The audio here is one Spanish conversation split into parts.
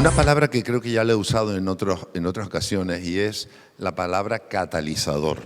Una palabra que creo que ya la he usado en otras ocasiones y es la palabra catalizador.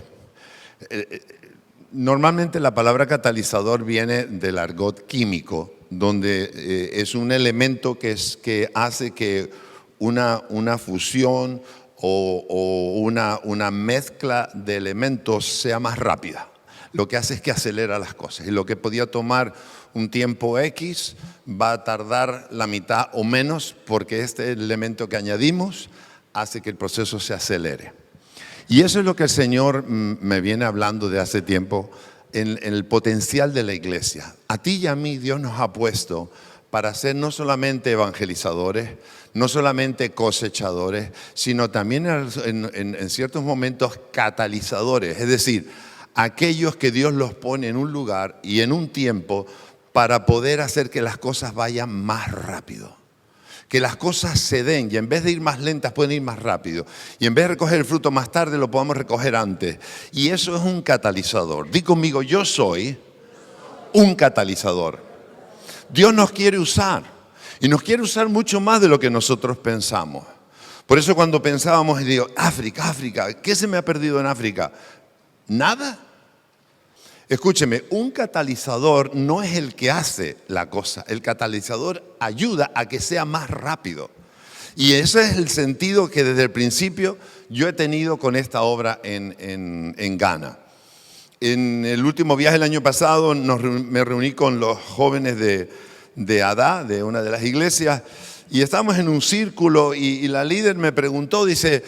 Normalmente la palabra catalizador viene del argot químico, donde es un elemento que hace que una fusión o una mezcla de elementos sea más rápida. Lo que hace es que acelera las cosas. Y lo que podía tomar un tiempo X va a tardar la mitad o menos, porque este elemento que añadimos hace que el proceso se acelere. Y eso es lo que el Señor me viene hablando de hace tiempo en el potencial de la iglesia. A ti y a mí Dios nos ha puesto para ser no solamente evangelizadores, no solamente cosechadores, sino también en ciertos momentos catalizadores. Es decir, aquellos que Dios los pone en un lugar y en un tiempo para poder hacer que las cosas vayan más rápido. Que las cosas se den y en vez de ir más lentas pueden ir más rápido. Y en vez de recoger el fruto más tarde lo podamos recoger antes. Y eso es un catalizador. Di conmigo, yo soy un catalizador. Dios nos quiere usar y nos quiere usar mucho más de lo que nosotros pensamos. Por eso cuando pensábamos y digo, África, ¿qué se me ha perdido en África? Nada. Escúcheme, un catalizador no es el que hace la cosa. El catalizador ayuda a que sea más rápido. Y ese es el sentido que desde el principio yo he tenido con esta obra en Ghana. En el último viaje el año pasado me reuní con los jóvenes de Adá, de una de las iglesias, y estábamos en un círculo y la líder me preguntó, dice,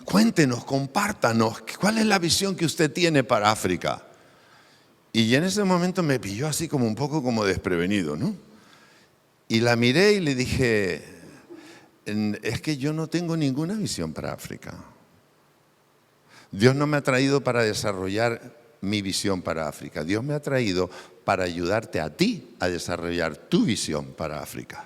cuéntenos, compártanos, ¿cuál es la visión que usted tiene para África? Y en ese momento me pilló así como un poco como desprevenido, ¿no? Y la miré y le dije, es que yo no tengo ninguna visión para África. Dios no me ha traído para desarrollar mi visión para África. Dios me ha traído para ayudarte a ti a desarrollar tu visión para África.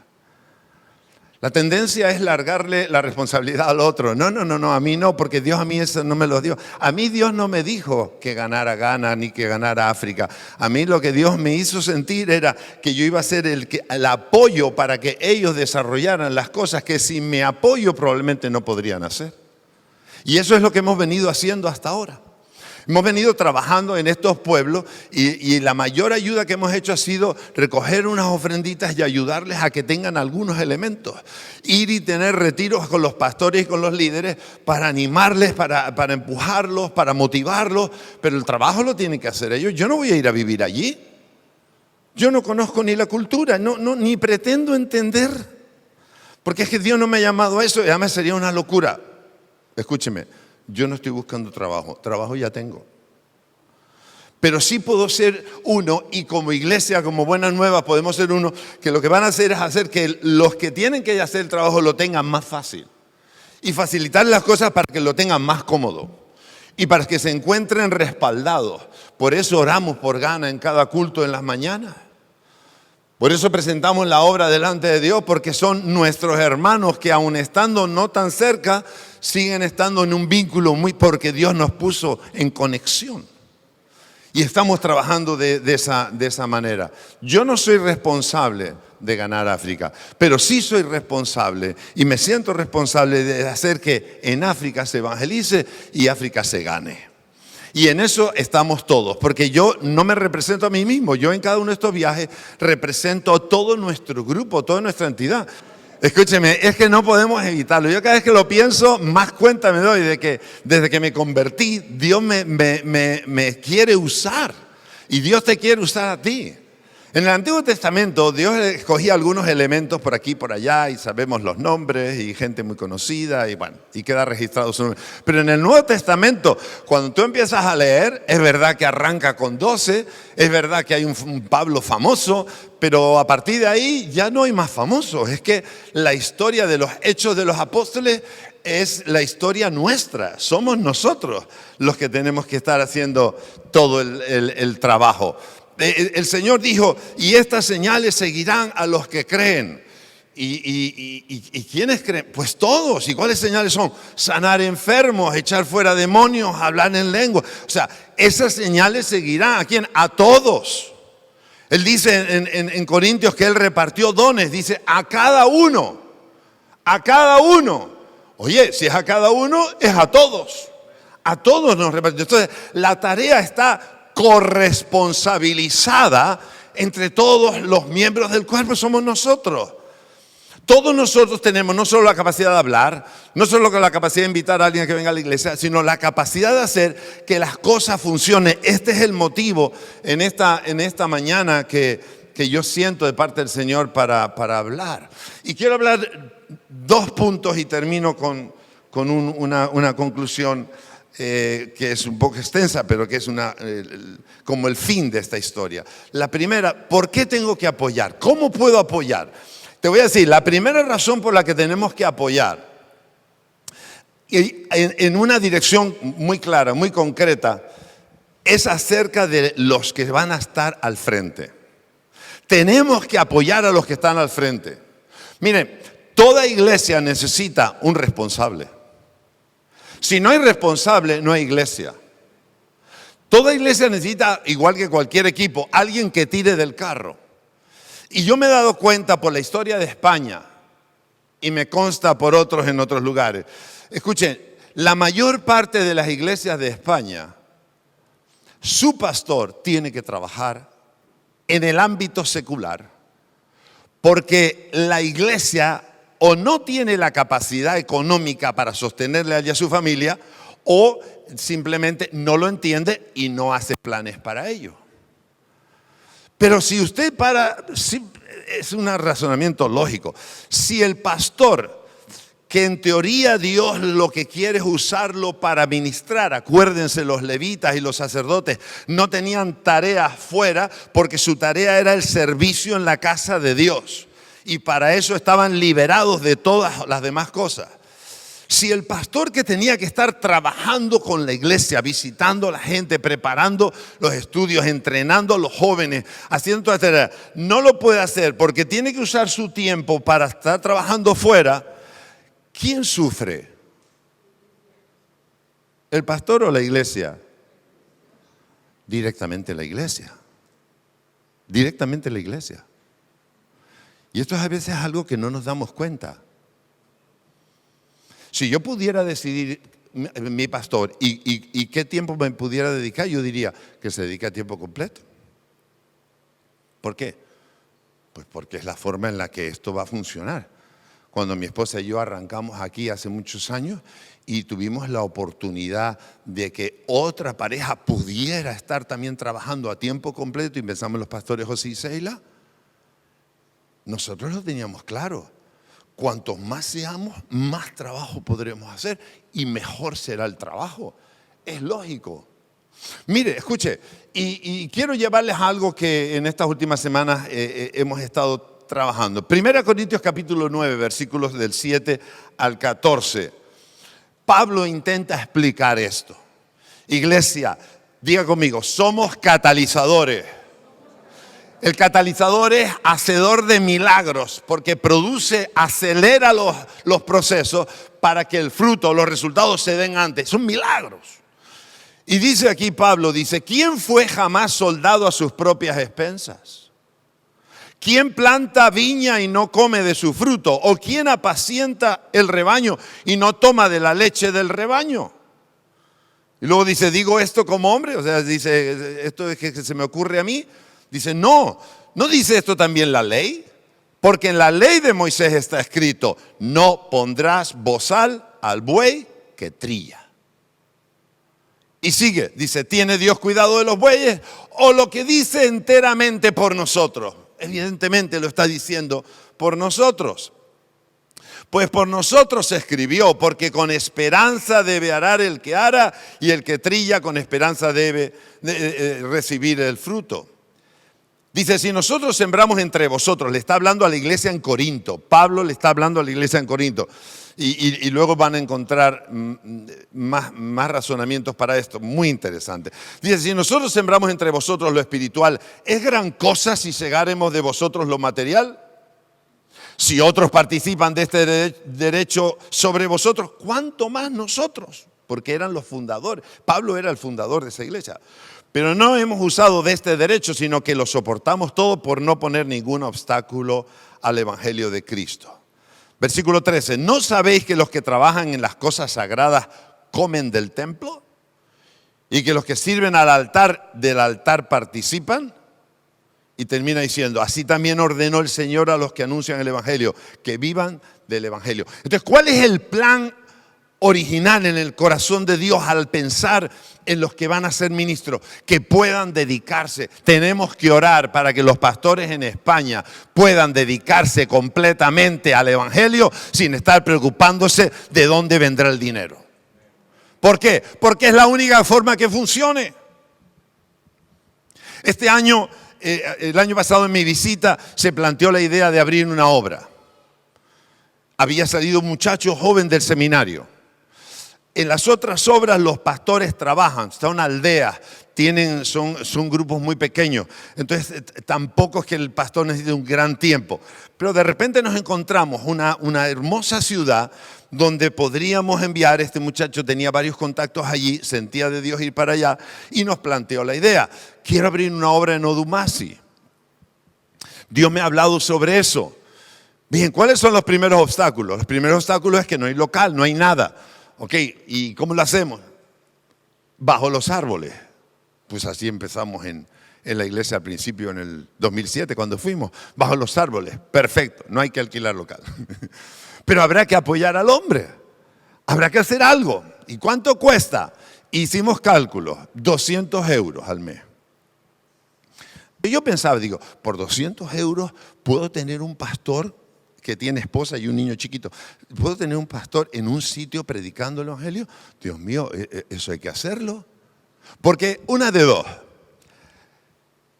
La tendencia es largarle la responsabilidad al otro. No, a mí no, porque Dios a mí eso no me lo dio. A mí Dios no me dijo que ganara Ghana ni que ganara África. A mí lo que Dios me hizo sentir era que yo iba a ser el apoyo para que ellos desarrollaran las cosas que sin mi apoyo probablemente no podrían hacer. Y eso es lo que hemos venido haciendo hasta ahora. Hemos venido trabajando en estos pueblos y la mayor ayuda que hemos hecho ha sido recoger unas ofrenditas y ayudarles a que tengan algunos elementos. Ir y tener retiros con los pastores y con los líderes para animarles, para empujarlos, para motivarlos. Pero el trabajo lo tienen que hacer ellos. Yo no voy a ir a vivir allí. Yo no conozco ni la cultura, ni pretendo entender. Porque es que Dios no me ha llamado a eso y además sería una locura. Escúcheme. Yo no estoy buscando trabajo ya tengo. Pero sí puedo ser uno y como iglesia, como Buenas Nuevas, podemos ser uno que lo que van a hacer es hacer que los que tienen que hacer el trabajo lo tengan más fácil y facilitar las cosas para que lo tengan más cómodo y para que se encuentren respaldados. Por eso oramos por Ghana en cada culto en las mañanas. Por eso presentamos la obra delante de Dios, porque son nuestros hermanos que aun estando no tan cerca, siguen estando en un vínculo porque Dios nos puso en conexión. Y estamos trabajando de esa manera. Yo no soy responsable de ganar África, pero sí soy responsable y me siento responsable de hacer que en África se evangelice y África se gane. Y en eso estamos todos, porque yo no me represento a mí mismo. Yo en cada uno de estos viajes represento a todo nuestro grupo, toda nuestra entidad. Escúcheme, es que no podemos evitarlo. Yo cada vez que lo pienso, más cuenta me doy de que desde que me convertí, Dios me quiere usar. Y Dios te quiere usar a ti. En el Antiguo Testamento, Dios escogía algunos elementos por aquí y por allá, y sabemos los nombres, y gente muy conocida, y queda registrado su nombre. Pero en el Nuevo Testamento, cuando tú empiezas a leer, es verdad que arranca con 12, es verdad que hay un Pablo famoso, pero a partir de ahí ya no hay más famosos. Es que la historia de los hechos de los apóstoles es la historia nuestra. Somos nosotros los que tenemos que estar haciendo todo el trabajo. El Señor dijo, y estas señales seguirán a los que creen. ¿Y quiénes creen? Pues todos. ¿Y cuáles señales son? Sanar enfermos, echar fuera demonios, hablar en lengua. O sea, esas señales seguirán. ¿A quién? A todos. Él dice en Corintios que Él repartió dones. Dice, a cada uno. A cada uno. Oye, si es a cada uno, es a todos. A todos nos repartimos. Entonces, la tarea está corresponsabilizada entre todos los miembros del cuerpo, somos nosotros. Todos nosotros tenemos no solo la capacidad de hablar, no solo la capacidad de invitar a alguien a que venga a la iglesia, sino la capacidad de hacer que las cosas funcionen. Este es el motivo en esta mañana que yo siento de parte del Señor para hablar. Y quiero hablar 2 puntos y termino con una conclusión que es un poco extensa, pero que es como el fin de esta historia. La primera, ¿por qué tengo que apoyar? ¿Cómo puedo apoyar? Te voy a decir, la primera razón por la que tenemos que apoyar, en una dirección muy clara, muy concreta, es acerca de los que van a estar al frente. Tenemos que apoyar a los que están al frente. Miren, toda iglesia necesita un responsable. Si no hay responsable, no hay iglesia. Toda iglesia necesita, igual que cualquier equipo, alguien que tire del carro. Y yo me he dado cuenta por la historia de España, y me consta por otros en otros lugares. Escuchen, la mayor parte de las iglesias de España, su pastor tiene que trabajar en el ámbito secular, porque la iglesia o no tiene la capacidad económica para sostenerle a ella a su familia, o simplemente no lo entiende y no hace planes para ello. Pero si usted es un razonamiento lógico. Si el pastor, que en teoría Dios lo que quiere es usarlo para ministrar, acuérdense, los levitas y los sacerdotes no tenían tarea fuera porque su tarea era el servicio en la casa de Dios. Y para eso estaban liberados de todas las demás cosas. Si el pastor, que tenía que estar trabajando con la iglesia, visitando a la gente, preparando los estudios, entrenando a los jóvenes, haciendo toda esta tarea, no lo puede hacer porque tiene que usar su tiempo para estar trabajando fuera, ¿quién sufre? ¿El pastor o la iglesia? Directamente la iglesia. Directamente la iglesia. Y esto a veces es algo que no nos damos cuenta. Si yo pudiera decidir, mi pastor, y qué tiempo me pudiera dedicar, yo diría que se dedique a tiempo completo. ¿Por qué? Pues porque es la forma en la que esto va a funcionar. Cuando mi esposa y yo arrancamos aquí hace muchos años y tuvimos la oportunidad de que otra pareja pudiera estar también trabajando a tiempo completo, y pensamos en los pastores José y Seila, nosotros lo teníamos claro. Cuantos más seamos, más trabajo podremos hacer y mejor será el trabajo. Es lógico. Mire, escuche, y quiero llevarles algo que en estas últimas semanas hemos estado trabajando. 1 Corintios capítulo 9, versículos del 7 al 14. Pablo intenta explicar esto. Iglesia, diga conmigo, somos catalizadores. El catalizador es hacedor de milagros porque acelera los procesos para que el fruto, los resultados se den antes. Son milagros. Y dice aquí Pablo, dice, ¿quién fue jamás soldado a sus propias expensas? ¿Quién planta viña y no come de su fruto? ¿O quién apacienta el rebaño y no toma de la leche del rebaño? Y luego dice, ¿digo esto como hombre? O sea, dice, ¿esto es que se me ocurre a mí? Dice, no dice esto también la ley, porque en la ley de Moisés está escrito, no pondrás bozal al buey que trilla. Y sigue, dice, ¿tiene Dios cuidado de los bueyes? O lo que dice enteramente por nosotros. Evidentemente lo está diciendo por nosotros. Pues por nosotros se escribió, porque con esperanza debe arar el que ara, y el que trilla con esperanza debe recibir el fruto. Dice, si nosotros sembramos entre vosotros, le está hablando a la iglesia en Corinto. Pablo le está hablando a la iglesia en Corinto. Y luego van a encontrar más razonamientos para esto, muy interesante. Dice, si nosotros sembramos entre vosotros lo espiritual, ¿es gran cosa si segáremos de vosotros lo material? Si otros participan de este derecho sobre vosotros, ¿cuánto más nosotros? Porque eran los fundadores. Pablo era el fundador de esa iglesia. Pero no hemos usado de este derecho, sino que lo soportamos todo por no poner ningún obstáculo al evangelio de Cristo. Versículo 13, ¿no sabéis que los que trabajan en las cosas sagradas comen del templo? ¿Y que los que sirven al altar del altar participan? Y termina diciendo, así también ordenó el Señor a los que anuncian el Evangelio, que vivan del Evangelio. Entonces, ¿cuál es el plan original en el corazón de Dios al pensar en los que van a ser ministros? Que puedan dedicarse. Tenemos que orar para que los pastores en España puedan dedicarse completamente al Evangelio sin estar preocupándose de dónde vendrá el dinero. ¿Por qué? Porque es la única forma que funcione. Este año, el año pasado en mi visita, se planteó la idea de abrir una obra. Había salido un muchacho joven del seminario. En las otras obras los pastores trabajan, son aldeas, son grupos muy pequeños. Entonces tampoco es que el pastor necesite un gran tiempo. Pero de repente nos encontramos una hermosa ciudad donde podríamos enviar. Este muchacho tenía varios contactos allí, sentía de Dios ir para allá y nos planteó la idea. Quiero abrir una obra en Odumasi. Dios me ha hablado sobre eso. Bien, ¿cuáles son los primeros obstáculos? Los primeros obstáculos es que no hay local, no hay nada. Ok, ¿y cómo lo hacemos? Bajo los árboles. Pues así empezamos en la iglesia al principio, en el 2007, cuando fuimos. Bajo los árboles, perfecto, no hay que alquilar local. Pero habrá que apoyar al hombre. Habrá que hacer algo. ¿Y cuánto cuesta? Hicimos cálculos, 200 euros al mes. Y yo pensaba, digo, por 200 euros puedo tener un pastor que tiene esposa y un niño chiquito. ¿Puedo tener un pastor en un sitio predicando el Evangelio? Dios mío, eso hay que hacerlo. Porque una de dos.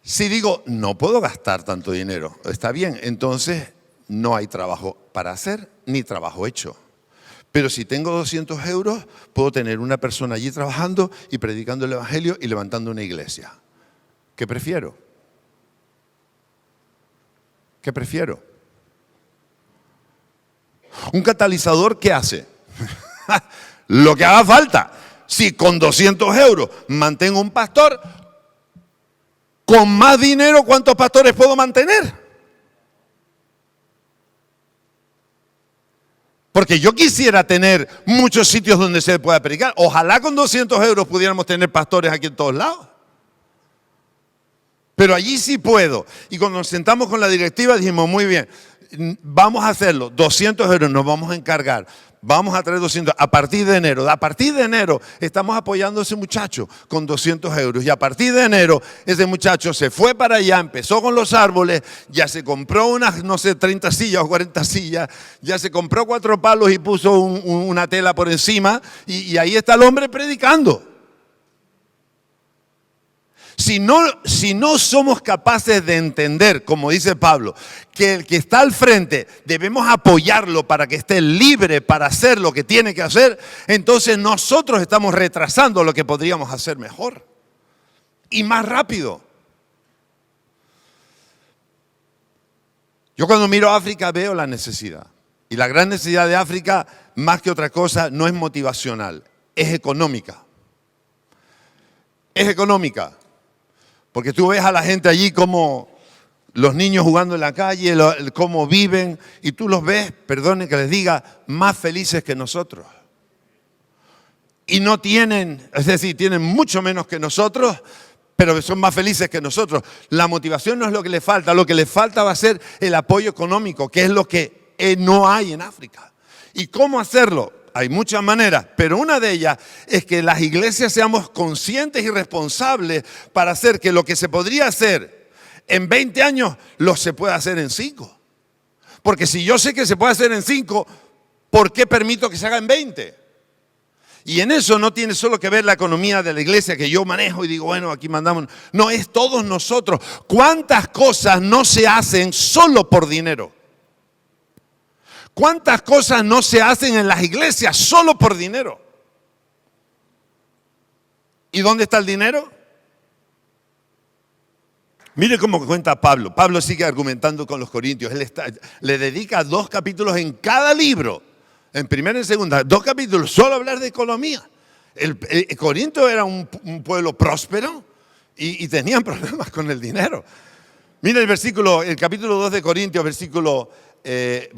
Si digo, no puedo gastar tanto dinero, está bien, entonces no hay trabajo para hacer ni trabajo hecho. Pero si tengo 200 euros, puedo tener una persona allí trabajando y predicando el Evangelio y levantando una iglesia. ¿Qué prefiero? ¿Qué prefiero? Un catalizador, ¿qué hace? Lo que haga falta. Si con 200 euros mantengo un pastor, con más dinero, ¿cuántos pastores puedo mantener? Porque yo quisiera tener muchos sitios donde se pueda predicar. Ojalá con 200 euros pudiéramos tener pastores aquí en todos lados. Pero allí sí puedo. Y cuando nos sentamos con la directiva dijimos, muy bien, vamos a hacerlo, 200 euros nos vamos a encargar, vamos a traer 200 a partir de enero. A partir de enero estamos apoyando a ese muchacho con 200 euros. Y a partir de enero ese muchacho se fue para allá, empezó con los árboles, ya se compró unas, no sé, 30 sillas o 40 sillas, ya se compró 4 palos y puso una tela por encima y ahí está el hombre predicando. Si no somos capaces de entender, como dice Pablo, que el que está al frente debemos apoyarlo para que esté libre para hacer lo que tiene que hacer, entonces nosotros estamos retrasando lo que podríamos hacer mejor y más rápido. Yo cuando miro a África veo la necesidad. Y la gran necesidad de África, más que otra cosa, no es motivacional, es económica. Es económica. Porque tú ves a la gente allí como los niños jugando en la calle, cómo viven, y tú los ves, perdonen que les diga, más felices que nosotros. Y no tienen, es decir, tienen mucho menos que nosotros, pero son más felices que nosotros. La motivación no es lo que les falta, lo que les falta va a ser el apoyo económico, que es lo que no hay en África. ¿Y cómo hacerlo? Hay muchas maneras, pero una de ellas es que las iglesias seamos conscientes y responsables para hacer que lo que se podría hacer en 20 años, lo se puede hacer en 5. Porque si yo sé que se puede hacer en 5, ¿por qué permito que se haga en 20? Y en eso no tiene solo que ver la economía de la iglesia que yo manejo y digo, bueno, aquí mandamos. No, es todos nosotros. ¿Cuántas cosas no se hacen solo por dinero? ¿Cuántas cosas no se hacen en las iglesias solo por dinero? ¿Y dónde está el dinero? Mire cómo cuenta Pablo. Pablo sigue argumentando con los corintios. Él le dedica 2 capítulos en cada libro. En primera y en segunda, 2 capítulos solo a hablar de economía. El Corinto era un pueblo próspero y tenían problemas con el dinero. Mire el capítulo 2 de Corintios,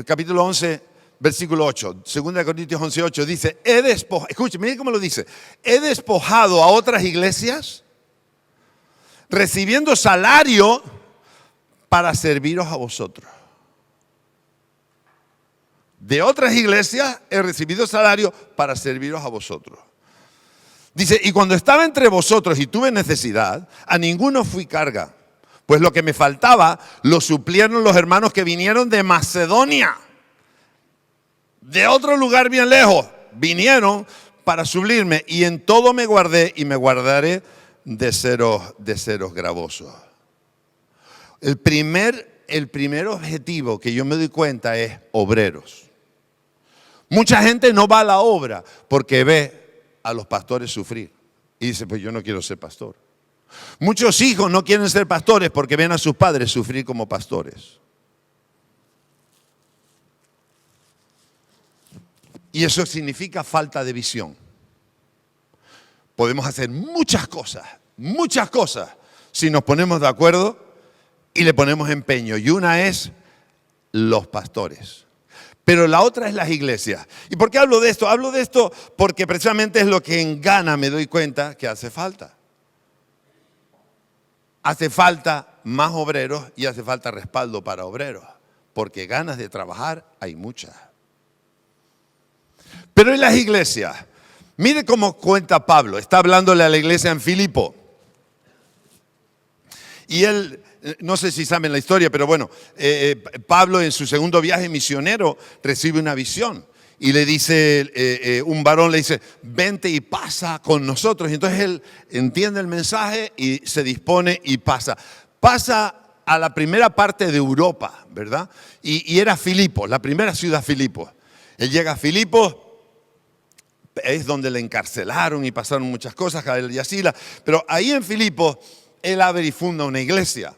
capítulo 11, versículo 8, 2 Corintios 11, 8, dice, escuchen, miren cómo lo dice, he despojado a otras iglesias recibiendo salario para serviros a vosotros. De otras iglesias he recibido salario para serviros a vosotros. Dice, y cuando estaba entre vosotros y tuve necesidad, a ninguno fui carga, pues lo que me faltaba lo suplieron los hermanos que vinieron de Macedonia, de otro lugar bien lejos, vinieron para suplirme, y en todo me guardé y me guardaré de seros gravosos. El primer objetivo que yo me doy cuenta es obreros. Mucha gente no va a la obra porque ve a los pastores sufrir y dice, pues yo no quiero ser pastor. Muchos hijos no quieren ser pastores porque ven a sus padres sufrir como pastores. Y eso significa falta de visión. Podemos hacer muchas cosas, si nos ponemos de acuerdo y le ponemos empeño. Y una es los pastores. Pero la otra es las iglesias. ¿Y por qué hablo de esto? Hablo de esto porque precisamente es lo que en Ghana me doy cuenta que hace falta. Hace falta más obreros y hace falta respaldo para obreros. Porque ganas de trabajar hay muchas. Pero en las iglesias, mire cómo cuenta Pablo. Está hablándole a la iglesia en Filipo. Y él, no sé si saben la historia, pero bueno, Pablo en su segundo viaje misionero recibe una visión. Y le dice, un varón le dice, vente y pasa con nosotros. Y entonces él entiende el mensaje y se dispone y pasa. Pasa a la primera parte de Europa, ¿verdad? Y era Filipos, la primera ciudad Filipos. Él llega a Filipos, es donde le encarcelaron y pasaron muchas cosas, a él y a Sila. Pero ahí en Filipos, él abre y funda una iglesia.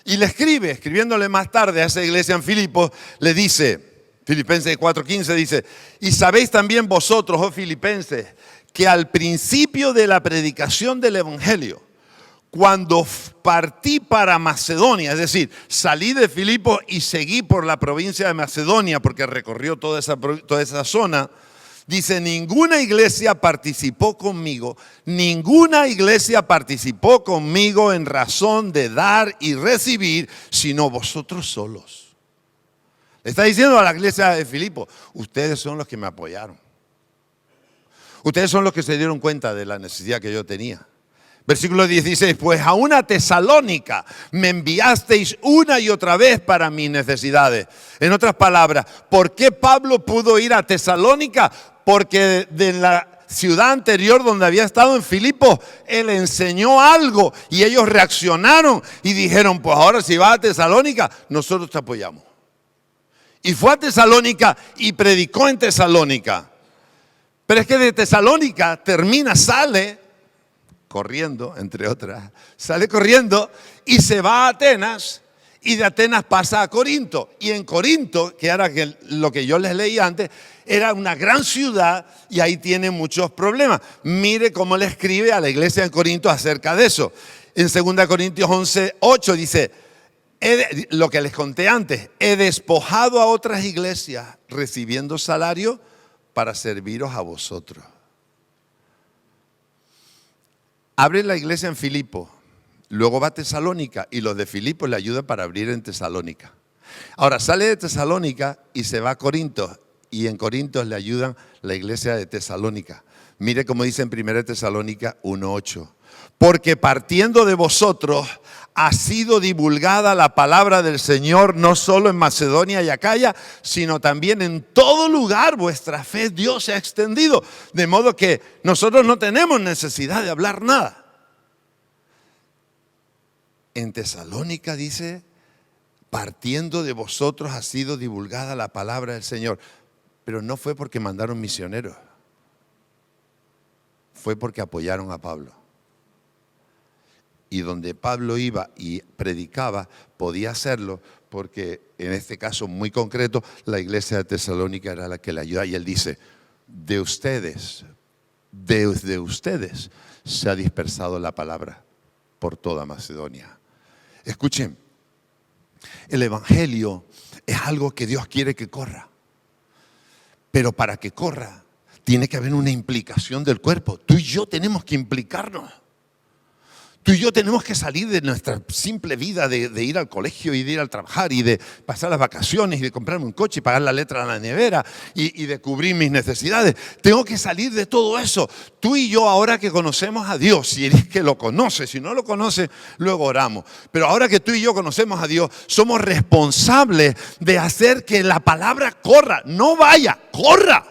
Y le escribiéndole más tarde a esa iglesia en Filipos, le dice, Filipenses 4:15 dice, y sabéis también vosotros, oh filipenses, que al principio de la predicación del evangelio, cuando partí para Macedonia, es decir, salí de Filipos y seguí por la provincia de Macedonia, porque recorrió toda esa zona, dice, ninguna iglesia participó conmigo en razón de dar y recibir, sino vosotros solos. Le está diciendo a la iglesia de Filipos, ustedes son los que me apoyaron. Ustedes son los que se dieron cuenta de la necesidad que yo tenía. Versículo 16, pues a una Tesalónica me enviasteis una y otra vez para mis necesidades. En otras palabras, ¿por qué Pablo pudo ir a Tesalónica? Porque de la ciudad anterior donde había estado en Filipos, él enseñó algo y ellos reaccionaron y dijeron, pues ahora si vas a Tesalónica, nosotros te apoyamos. Y fue a Tesalónica y predicó en Tesalónica. Pero es que de Tesalónica sale corriendo, entre otras, sale corriendo y se va a Atenas. Y de Atenas pasa a Corinto. Y en Corinto, que era lo que yo les leí antes, era una gran ciudad y ahí tiene muchos problemas. Mire cómo le escribe a la iglesia en Corinto acerca de eso. En 2 Corintios 11:8 dice, lo que les conté antes, he despojado a otras iglesias recibiendo salario para serviros a vosotros. Abre la iglesia en Filipos. Luego va a Tesalónica y los de Filipos le ayudan para abrir en Tesalónica. Ahora sale de Tesalónica y se va a Corinto. Y en Corinto le ayudan la iglesia de Tesalónica. Mire cómo dice en 1 Tesalónica 1:8. Porque partiendo de vosotros ha sido divulgada la palabra del Señor, no solo en Macedonia y Acaya, sino también en todo lugar vuestra fe Dios se ha extendido. De modo que nosotros no tenemos necesidad de hablar nada. En Tesalónica dice, partiendo de vosotros ha sido divulgada la palabra del Señor. Pero no fue porque mandaron misioneros. Fue porque apoyaron a Pablo. Y donde Pablo iba y predicaba, podía hacerlo porque en este caso muy concreto, la iglesia de Tesalónica era la que le ayudaba. Y él dice, desde ustedes se ha dispersado la palabra por toda Macedonia. Escuchen, el evangelio es algo que Dios quiere que corra. Pero para que corra, tiene que haber una implicación del cuerpo. Tú y yo tenemos que implicarnos. Tú y yo tenemos que salir de nuestra simple vida de ir al colegio y de ir al trabajar y de pasar las vacaciones y de comprarme un coche y pagar la letra a la nevera y de cubrir mis necesidades. Tengo que salir de todo eso. Tú y yo, ahora que conocemos a Dios, si eres que lo conoces, si no lo conoces, luego oramos. Pero ahora que tú y yo conocemos a Dios, somos responsables de hacer que la palabra corra, no vaya, corra.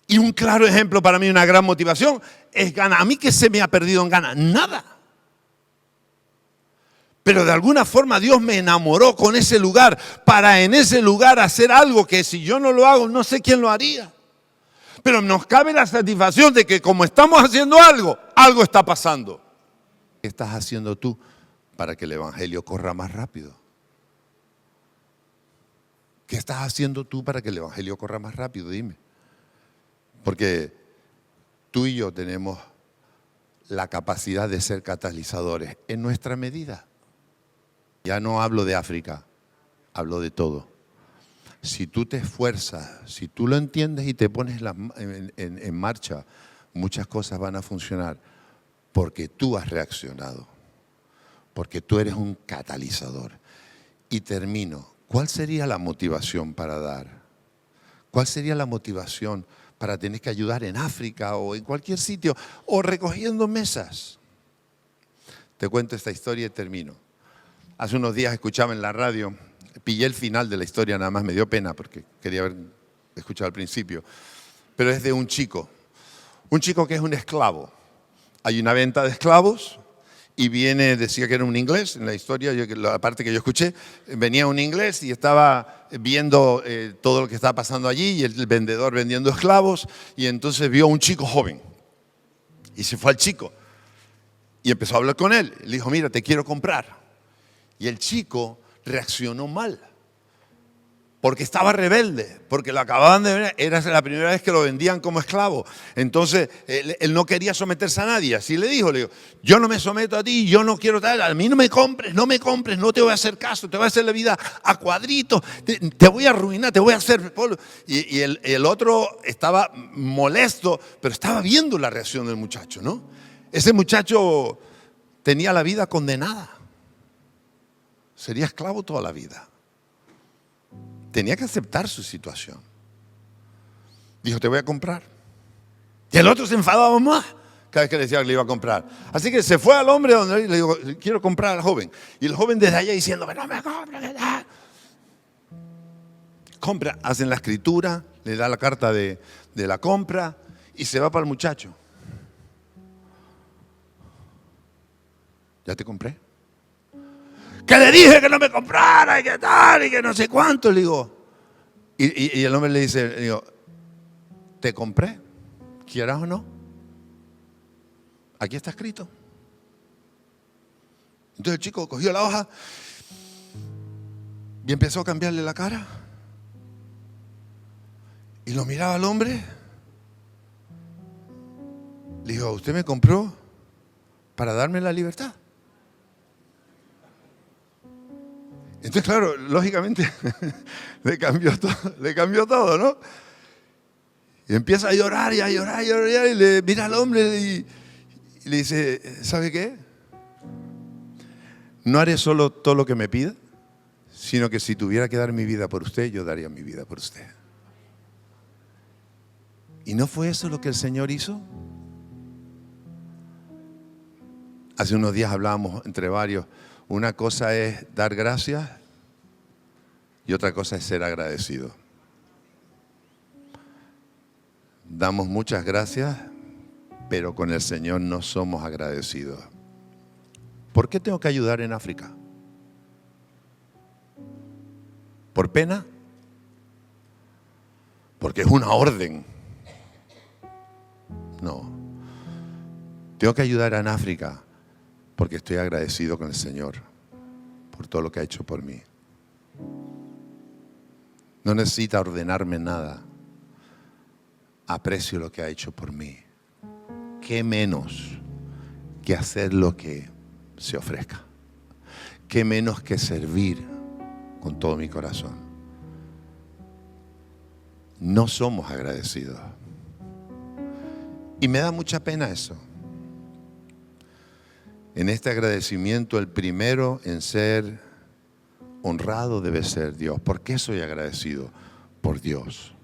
Y un claro ejemplo para mí, una gran motivación, es Ghana. A mí, ¿qué se me ha perdido en Ghana? Nada. Pero de alguna forma Dios me enamoró con ese lugar para en ese lugar hacer algo que si yo no lo hago, no sé quién lo haría. Pero nos cabe la satisfacción de que como estamos haciendo algo, algo está pasando. ¿Qué estás haciendo tú para que el evangelio corra más rápido? ¿Qué estás haciendo tú para que el evangelio corra más rápido? Dime. Porque tú y yo tenemos la capacidad de ser catalizadores en nuestra medida. Ya no hablo de África, hablo de todo. Si tú te esfuerzas, si tú lo entiendes y te pones en marcha, muchas cosas van a funcionar porque tú has reaccionado, porque tú eres un catalizador. Y termino. ¿Cuál sería la motivación para dar? ¿Cuál sería la motivación para tener que ayudar en África o en cualquier sitio o recogiendo mesas? Te cuento esta historia y termino. Hace unos días escuchaba en la radio, pillé el final de la historia, nada más me dio pena porque quería haber escuchado al principio, pero es de un chico que es un esclavo. Hay una venta de esclavos y decía que era un inglés, en la historia, la parte que yo escuché, venía un inglés y estaba viendo todo lo que estaba pasando allí y el vendedor vendiendo esclavos y entonces vio a un chico joven y se fue al chico y empezó a hablar con él. Le dijo, mira, te quiero comprar. Y el chico reaccionó mal porque estaba rebelde, porque lo acababan de ver, era la primera vez que lo vendían como esclavo. Entonces, él no quería someterse a nadie. Así le dijo, yo no me someto a ti, yo no quiero tal, a mí no me compres, no te voy a hacer caso, te voy a hacer la vida a cuadritos, te voy a arruinar, te voy a hacer polvo. Y el otro estaba molesto, pero estaba viendo la reacción del muchacho, ¿no? Ese muchacho tenía la vida condenada. Sería esclavo toda la vida. Tenía que aceptar su situación. Dijo, te voy a comprar. Y el otro se enfadaba más cada vez que le decía que le iba a comprar. Así que se fue al hombre donde le dijo, quiero comprar al joven. Y el joven desde allá diciendo, no me compres. Compra, hacen la escritura, le da la carta de la compra y se va para el muchacho. ¿Ya te compré? Que le dije que no me comprara y que tal y que no sé cuánto, le digo. Y el hombre le dice, te compré, quieras o no. Aquí está escrito. Entonces el chico cogió la hoja y empezó a cambiarle la cara. Y lo miraba al hombre. Le dijo, ¿usted me compró para darme la libertad? Entonces, claro, lógicamente le cambió todo, ¿no? Y empieza a llorar y a llorar y a llorar y le mira al hombre y le dice, ¿sabe qué? No haré solo todo lo que me pida, sino que si tuviera que dar mi vida por usted, yo daría mi vida por usted. ¿Y no fue eso lo que el Señor hizo? Hace unos días hablábamos entre varios. Una cosa es dar gracias y otra cosa es ser agradecido. Damos muchas gracias, pero con el Señor no somos agradecidos. ¿Por qué tengo que ayudar en África? ¿Por pena? Porque es una orden. No. Tengo que ayudar en África porque estoy agradecido con el Señor por todo lo que ha hecho por mí. No necesita ordenarme nada. Aprecio lo que ha hecho por mí. ¿Qué menos que hacer lo que se ofrezca? ¿Qué menos que servir con todo mi corazón? no somos agradecidos. Y me da mucha pena eso. En este agradecimiento, el primero en ser honrado debe ser Dios. ¿Por qué soy agradecido? Por Dios.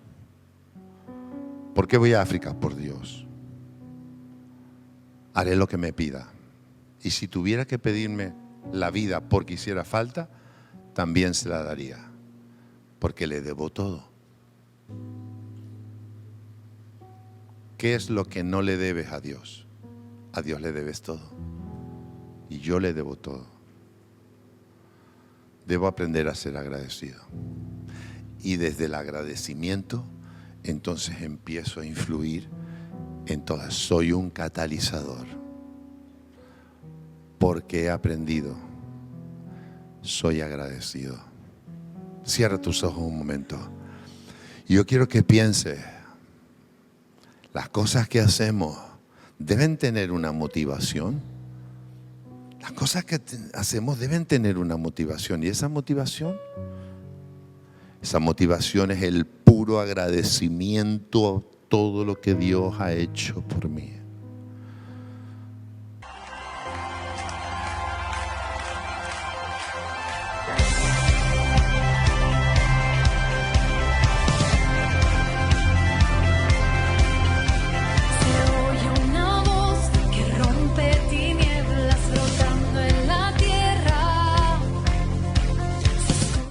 ¿Por qué voy a África? Por Dios. Haré lo que me pida. Y si tuviera que pedirme la vida porque hiciera falta, también se la daría. Porque le debo todo. ¿Qué es lo que no le debes a Dios? A Dios le debes todo. Y yo le debo todo. Debo aprender a ser agradecido. Y desde el agradecimiento, entonces empiezo a influir en todas. Soy un catalizador. Porque he aprendido. Soy agradecido. Cierra tus ojos un momento. Yo quiero que pienses. Las cosas que hacemos deben tener una motivación. Las cosas que hacemos deben tener una motivación. Y esa motivación es el puro agradecimiento a todo lo que Dios ha hecho por mí.